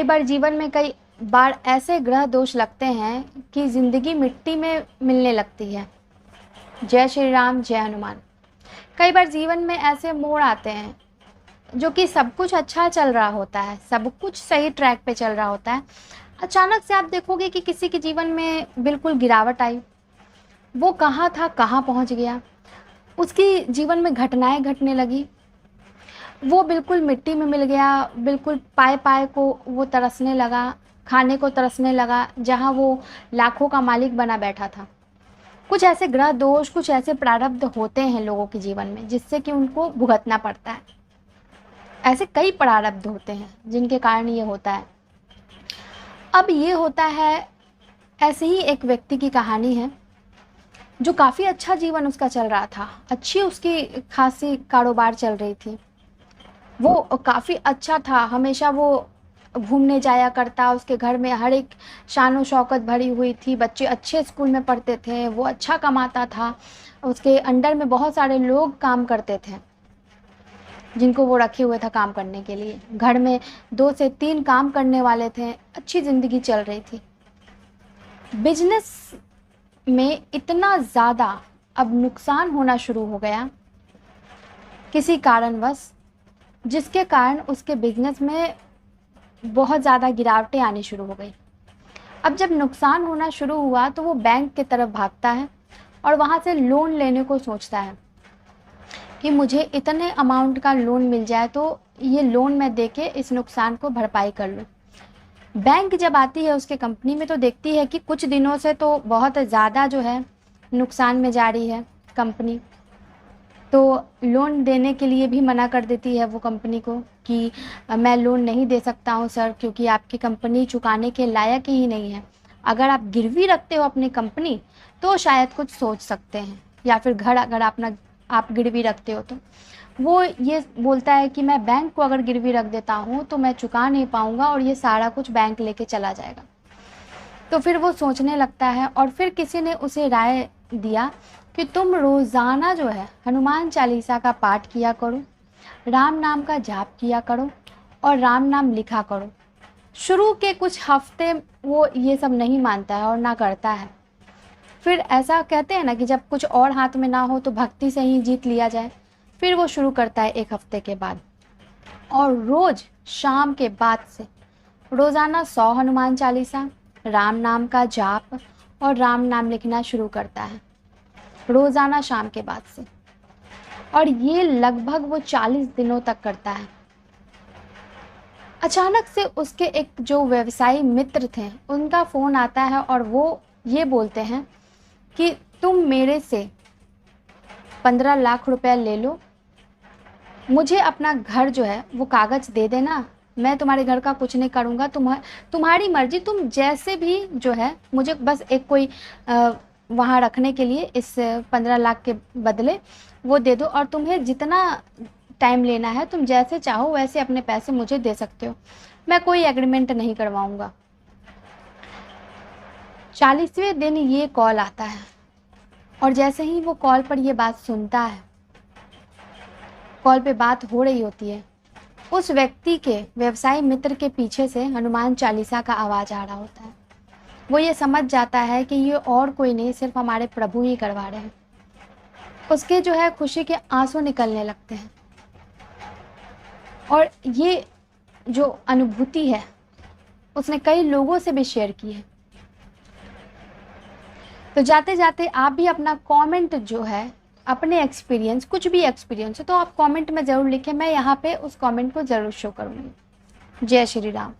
कई बार जीवन में कई बार ऐसे ग्रह दोष लगते हैं कि जिंदगी मिट्टी में मिलने लगती है। जय श्री राम, जय हनुमान। कई बार जीवन में ऐसे मोड़ आते हैं जो कि सब कुछ अच्छा चल रहा होता है, सब कुछ सही ट्रैक पे चल रहा होता है। अचानक से आप देखोगे कि किसी के जीवन में बिल्कुल गिरावट आई। वो कहाँ था, कहाँ पहुँच गया। उसकी जीवन में घटनाएं घटने लगी। वो बिल्कुल मिट्टी में मिल गया, बिल्कुल पाए पाए को वो तरसने लगा, खाने को तरसने लगा, जहाँ वो लाखों का मालिक बना बैठा था। कुछ ऐसे ग्रह दोष, कुछ ऐसे प्रारब्ध होते हैं लोगों के जीवन में जिससे कि उनको भुगतना पड़ता है। ऐसे कई प्रारब्ध होते हैं जिनके कारण ये होता है। अब ये होता है, ऐसे ही एक व्यक्ति की कहानी है जो काफ़ी अच्छा जीवन उसका चल रहा था, अच्छी उसकी खासी कारोबार चल रही थी। वो काफ़ी अच्छा था, हमेशा वो घूमने जाया करता, उसके घर में हर एक शान शौकत भरी हुई थी, बच्चे अच्छे स्कूल में पढ़ते थे, वो अच्छा कमाता था, उसके अंडर में बहुत सारे लोग काम करते थे जिनको वो रखे हुए था काम करने के लिए। घर में 2 से 3 काम करने वाले थे, अच्छी ज़िंदगी चल रही थी। बिजनेस में इतना ज़्यादा अब नुकसान होना शुरू हो गया किसी कारणवश, जिसके कारण उसके बिजनेस में बहुत ज़्यादा गिरावटें आनी शुरू हो गई। अब जब नुकसान होना शुरू हुआ तो वो बैंक की तरफ भागता है और वहाँ से लोन लेने को सोचता है कि मुझे इतने अमाउंट का लोन मिल जाए तो ये लोन मैं देके इस नुकसान को भरपाई कर लूँ। बैंक जब आती है उसके कंपनी में तो देखती है कि कुछ दिनों से तो बहुत ज़्यादा जो है नुकसान में जा रही है कंपनी, तो लोन देने के लिए भी मना कर देती है वो कंपनी को कि मैं लोन नहीं दे सकता हूँ सर, क्योंकि आपकी कंपनी चुकाने के लायक ही नहीं है। अगर आप गिरवी रखते हो अपनी कंपनी तो शायद कुछ सोच सकते हैं, या फिर घर अगर आप गिरवी रखते हो तो। वो ये बोलता है कि मैं बैंक को अगर गिरवी रख देता हूँ तो मैं चुका नहीं पाऊँगा और ये सारा कुछ बैंक लेके चला जाएगा। तो फिर वो सोचने लगता है और फिर किसी ने उसे राय दिया कि तुम रोज़ाना जो है हनुमान चालीसा का पाठ किया करो, राम नाम का जाप किया करो और राम नाम लिखा करो। शुरू के कुछ हफ्ते वो ये सब नहीं मानता है और ना करता है। फिर ऐसा कहते हैं ना कि जब कुछ और हाथ में ना हो तो भक्ति से ही जीत लिया जाए। फिर वो शुरू करता है 1 हफ्ते के बाद, और रोज़ शाम के बाद से रोज़ाना 100 हनुमान चालीसा, राम नाम का जाप और राम नाम लिखना शुरू करता है रोज़ाना शाम के बाद से। और ये लगभग वो 40 दिनों तक करता है। अचानक से उसके एक जो व्यवसायी मित्र थे उनका फ़ोन आता है और वो ये बोलते हैं कि तुम मेरे से 15 लाख रुपए ले लो, मुझे अपना घर जो है वो कागज़ दे देना, मैं तुम्हारे घर का कुछ नहीं करूँगा, तुम्हारी मर्ज़ी, तुम जैसे भी जो है मुझे बस एक कोई वहाँ रखने के लिए इस 15 लाख के बदले वो दे दो, और तुम्हें जितना टाइम लेना है तुम जैसे चाहो वैसे अपने पैसे मुझे दे सकते हो, मैं कोई एग्रीमेंट नहीं करवाऊँगा। 40वें दिन ये कॉल आता है और जैसे ही वो कॉल पर ये बात सुनता है, कॉल पे बात हो रही होती है, उस व्यक्ति के व्यवसायी मित्र के पीछे से हनुमान चालीसा का आवाज़ आ रहा होता है। वो ये समझ जाता है कि ये और कोई नहीं, सिर्फ हमारे प्रभु ही करवा रहे हैं। उसके जो है खुशी के आंसू निकलने लगते हैं। और ये जो अनुभूति है उसने कई लोगों से भी शेयर की है। तो जाते जाते आप भी अपना कमेंट जो है, अपने एक्सपीरियंस, कुछ भी एक्सपीरियंस है तो आप कमेंट में ज़रूर लिखें, मैं यहाँ पे उस कमेंट को ज़रूर शो करूँगी। जय श्री राम।